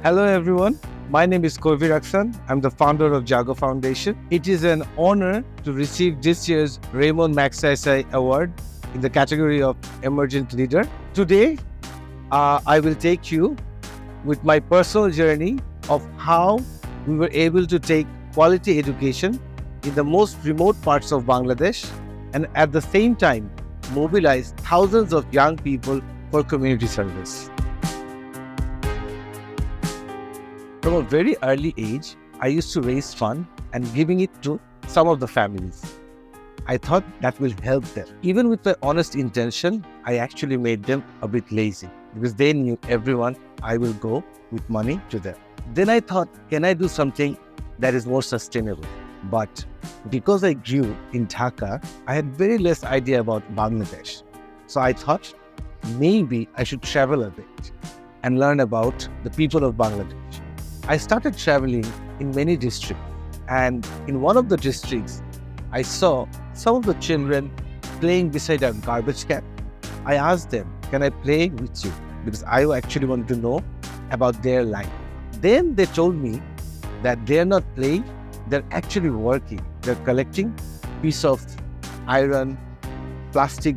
Hello everyone, my name is Korvi Rakshand. I'm the founder of JAAGO Foundation. It is an honor to receive this year's Raymond Magsaysay Award in the category of Emergent Leader. Today, I will take you with my personal journey of how we were able to take quality education in the most remote parts of Bangladesh and at the same time mobilize thousands of young people for community service. From a very early age, I used to raise fund and giving it to some of the families. I thought that will help them. Even with my honest intention, I actually made them a bit lazy because they knew everyone I will go with money to them. Then I thought, can I do something that is more sustainable? But because I grew in Dhaka, I had very less idea about Bangladesh. So I thought maybe I should travel a bit and learn about the people of Bangladesh. I started traveling in many districts, and in one of the districts, I saw some of the children playing beside a garbage can. I asked them, can I play with you? Because I actually wanted to know about their life. Then they told me that they're not playing, they're actually working. They're collecting piece of iron, plastic,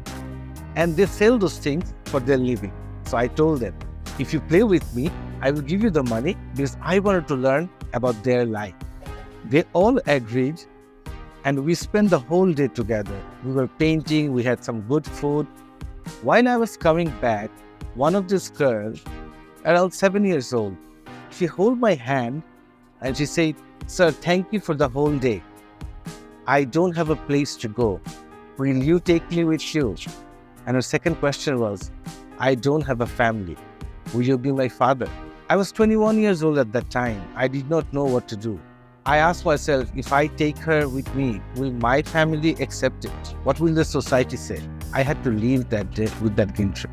and they sell those things for their living. So I told them, if you play with me, I will give you the money because I wanted to learn about their life. They all agreed and we spent the whole day together. We were painting, we had some good food. While I was coming back, one of these girls, around 7 years old, she held my hand and she said, "Sir, thank you for the whole day. I don't have a place to go. Will you take me with you?" And her second question was, "I don't have a family. Will you be my father?" I was 21 years old at that time. I did not know what to do. I asked myself, if I take her with me, will my family accept it? What will the society say? I had to leave that day with that guilt trip.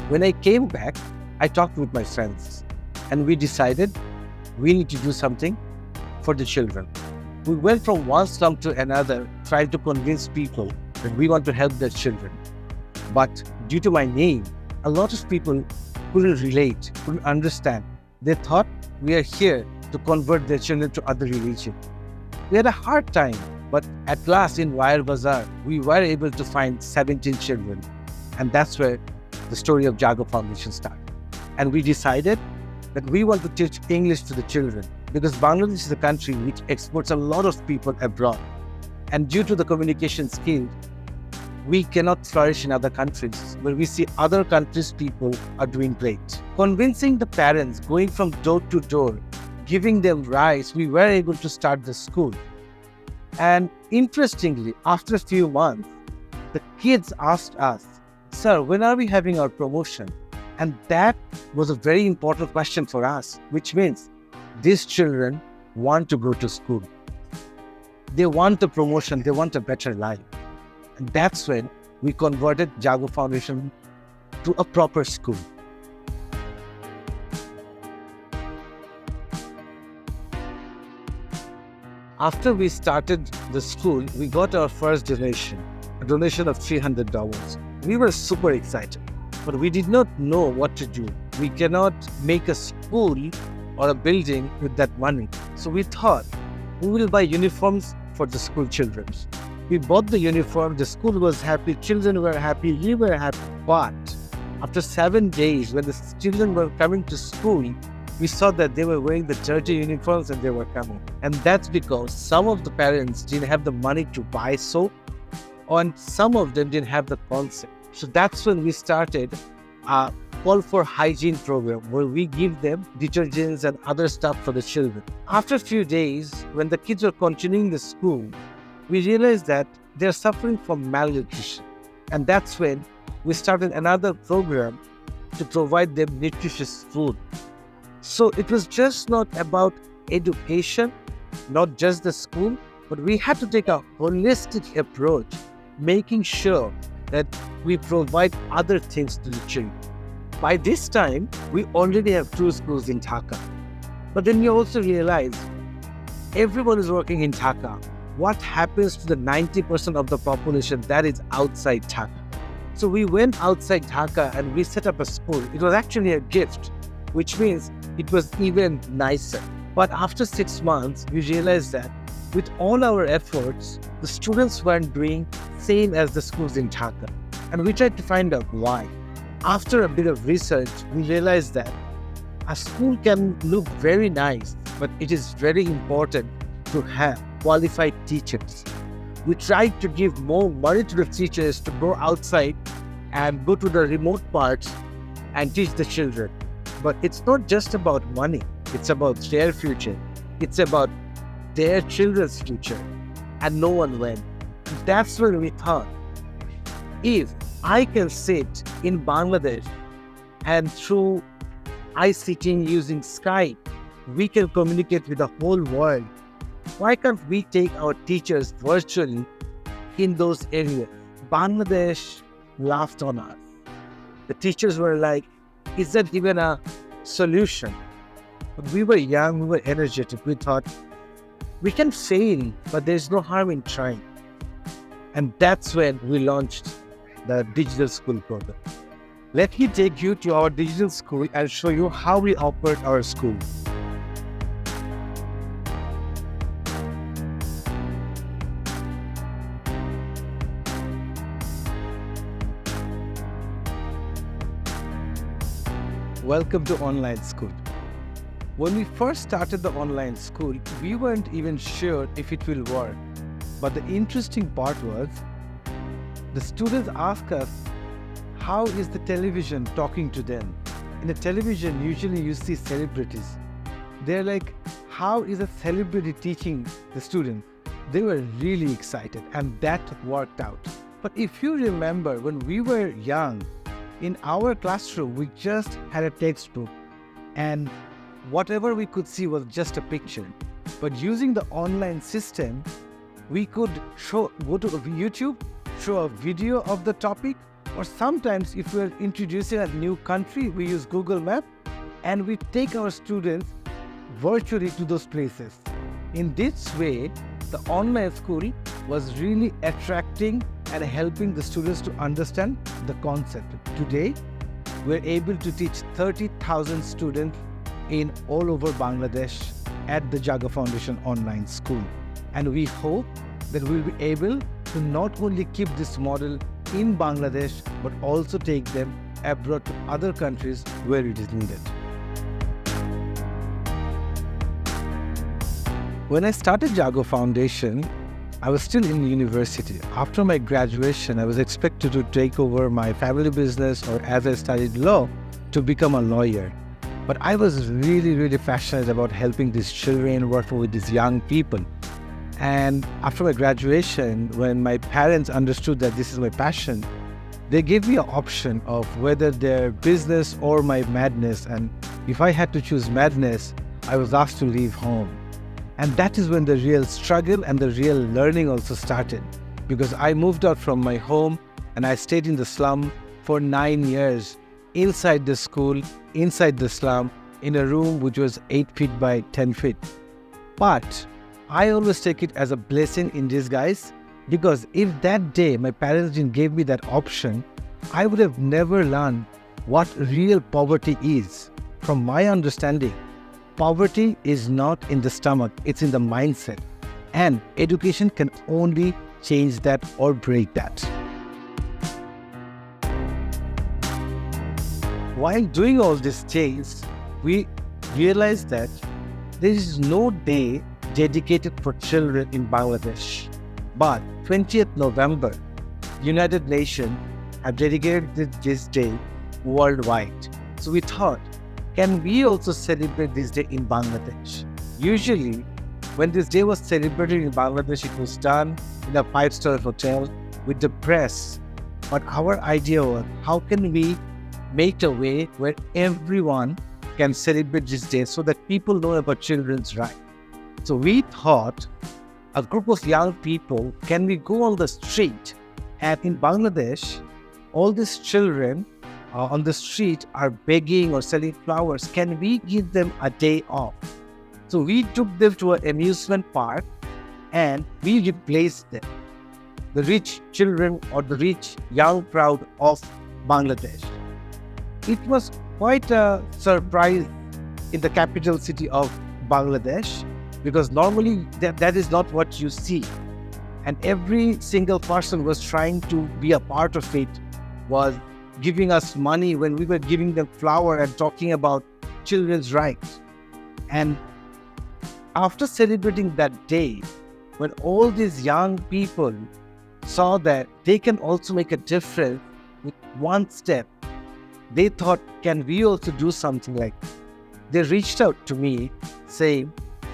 When I came back, I talked with my friends and we decided we need to do something for the children. We went from one slum to another, trying to convince people that we want to help their children. But due to my name, a lot of people couldn't relate, couldn't understand. They thought we are here to convert their children to other religion. We had a hard time, but at last in Wire Bazaar, we were able to find 17 children. And that's where the story of JAAGO Foundation started. And we decided that we want to teach English to the children because Bangladesh is a country which exports a lot of people abroad. And due to the communication skill, we cannot flourish in other countries where we see other countries' people are doing great. Convincing the parents, going from door to door, giving them rice, we were able to start the school. And interestingly, after a few months, the kids asked us, "Sir, when are we having our promotion?" And that was a very important question for us, which means these children want to go to school. They want a promotion, they want a better life. And that's when we converted JAAGO Foundation to a proper school. After we started the school, we got our first donation, a donation of $300. We were super excited, but we did not know what to do. We cannot make a school or a building with that money. So we thought we will buy uniforms for the school children. We bought the uniform, the school was happy, children were happy, we were happy. But after 7 days, when the children were coming to school, we saw that they were wearing the dirty uniforms and they were coming. And that's because some of the parents didn't have the money to buy soap, and some of them didn't have the concept. So that's when we started a call for hygiene program where we give them detergents and other stuff for the children. After a few days, when the kids were continuing the school, we realized that they're suffering from malnutrition. And that's when we started another program to provide them nutritious food. So it was just not about education, not just the school, but we had to take a holistic approach, making sure that we provide other things to the children. By this time, we already have 2 schools in Dhaka. But then we also realize everyone is working in Dhaka. What happens to the 90% of the population that is outside Dhaka? So we went outside Dhaka and we set up a school. It was actually a gift, which means it was even nicer. But after 6 months, we realized that with all our efforts, the students weren't doing same as the schools in Dhaka. And we tried to find out why. After a bit of research, we realized that a school can look very nice, but it is very important to have qualified teachers. We tried to give more money to the teachers to go outside and go to the remote parts and teach the children. But it's not just about money. It's about their future. It's about their children's future. And no one went. That's when we thought, if I can sit in Bangladesh and through ICT using Skype, we can communicate with the whole world. Why can't we take our teachers virtually in those areas? Bangladesh laughed on us. The teachers were like, is that even a solution? But we were young, we were energetic. We thought, we can fail, but there's no harm in trying. And that's when we launched the digital school program. Let me take you to our digital school and show you how we operate our school. Welcome to online school. When we first started the online school, we weren't even sure if it will work. But the interesting part was, the students ask us, how is the television talking to them? In the television, usually you see celebrities. They're like, how is a celebrity teaching the students? They were really excited, and that worked out. But if you remember, when we were young, in our classroom, we just had a textbook, and whatever we could see was just a picture. But using the online system, we could go to YouTube, show a video of the topic, or sometimes if we're introducing a new country, we use Google Maps and we take our students virtually to those places. In this way, the online school was really attracting and helping the students to understand the concept. Today, we're able to teach 30,000 students in all over Bangladesh at the JAAGO Foundation online school. And we hope that we'll be able to not only keep this model in Bangladesh, but also take them abroad to other countries where it is needed. When I started JAAGO Foundation, I was still in university. After my graduation, I was expected to take over my family business, or as I studied law, to become a lawyer. But I was really passionate about helping these children, working with these young people. And after my graduation, when my parents understood that this is my passion, they gave me an option of whether their business or my madness. And if I had to choose madness, I was asked to leave home. And that is when the real struggle and the real learning also started. Because I moved out from my home and I stayed in the slum for 9 years, inside the school, inside the slum, in a room which was 8 feet by 10 feet. But I always take it as a blessing in disguise, because if that day my parents didn't give me that option, I would have never learned what real poverty is. From my understanding, poverty is not in the stomach, it's in the mindset. And education can only change that or break that. While doing all these things, we realized that there is no day dedicated for children in Bangladesh. But 20th November, United Nations have dedicated this day worldwide. So we thought, can we also celebrate this day in Bangladesh? Usually, when this day was celebrated in Bangladesh, it was done in a 5-star hotel with the press. But our idea was, how can we make a way where everyone can celebrate this day so that people know about children's rights? So we thought, a group of young people, can we go on the street? And in Bangladesh, all these children on the street are begging or selling flowers. Can we give them a day off? So we took them to an amusement park and we replaced them. the rich children or the rich young crowd of Bangladesh. It was quite a surprise in the capital city of Bangladesh, because normally that is not what you see. And every single person was trying to be a part of it, was giving us money when we were giving them flour and talking about children's rights. And after celebrating that day, when all these young people saw that they can also make a difference with one step, they thought, can we also do something like that? They reached out to me saying,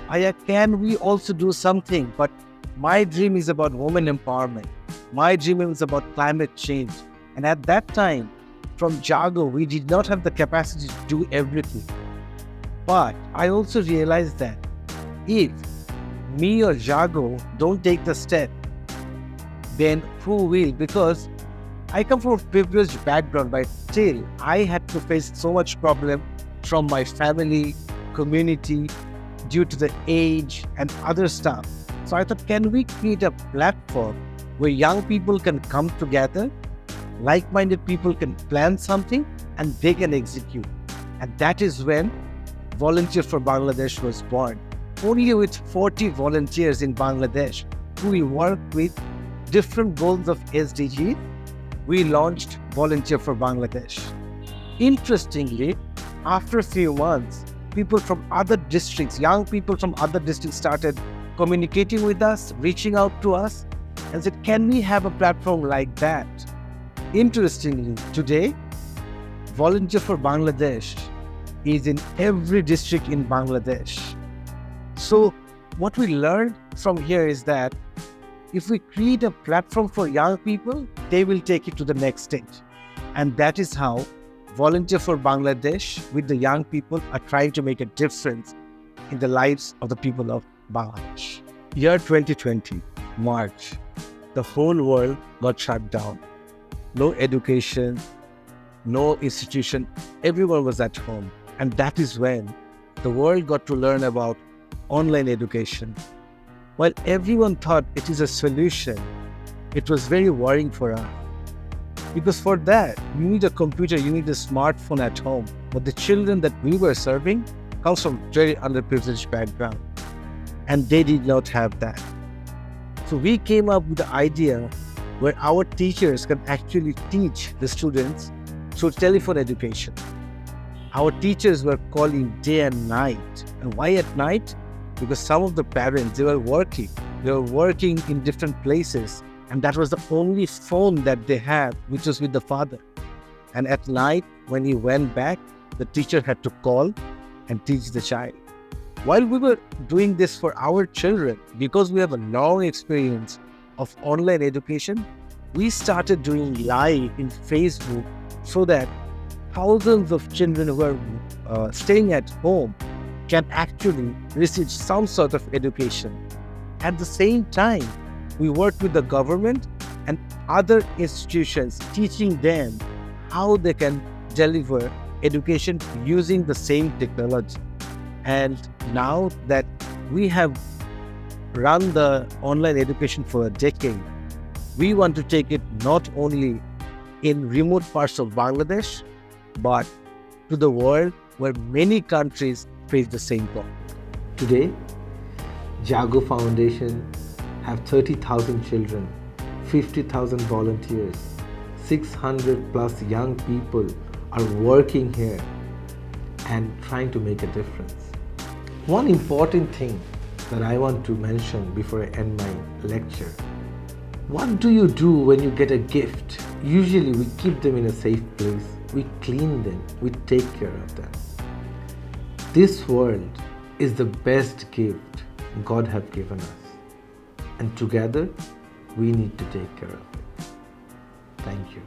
Aya, can we also do something? But my dream is about women empowerment. My dream is about climate change. And at that time, from JAAGO, we did not have the capacity to do everything. But I also realized that if me or JAAGO don't take the step, then who will? Because I come from a privileged background, but still I had to face so much problem from my family, community, due to the age and other stuff. So I thought, can we create a platform where young people can come together, like-minded people can plan something, and they can execute. And that is when Volunteer for Bangladesh was born. Only with 40 volunteers in Bangladesh who we work with different goals of SDG, we launched Volunteer for Bangladesh. Interestingly, after a few months, people from other districts, young people from other districts started communicating with us, reaching out to us, and said, can we have a platform like that? Interestingly, today, Volunteer for Bangladesh is in every district in Bangladesh. So what we learned from here is that if we create a platform for young people, they will take it to the next stage. And that is how Volunteer for Bangladesh with the young people are trying to make a difference in the lives of the people of Bangladesh. Year 2020, March, the whole world got shut down. No education, no institution, everyone was at home. And that is when the world got to learn about online education. While everyone thought it is a solution, it was very worrying for us. Because for that, you need a computer, you need a smartphone at home. But the children that we were serving comes from very underprivileged background. And they did not have that. So we came up with the idea where our teachers can actually teach the students through telephone education. Our teachers were calling day and night. And why at night? Because some of the parents, they were working in different places. And that was the only phone that they had, which was with the father. And at night, when he went back, the teacher had to call and teach the child. While we were doing this for our children, because we have a long experience of online education, we started doing live in Facebook so that thousands of children who are staying at home can actually receive some sort of education. At the same time, we work with the government and other institutions, teaching them how they can deliver education using the same technology. And now that we have run the online education for a decade, we want to take it not only in remote parts of Bangladesh, but to the world where many countries face the same problem. Today, JAAGO Foundation have 30,000 children, 50,000 volunteers, 600 plus young people are working here and trying to make a difference. One important thing that I want to mention before I end my lecture. What do you do when you get a gift? Usually we keep them in a safe place, we clean them, we take care of them. This world is the best gift God has given us. And together, we need to take care of it. Thank you.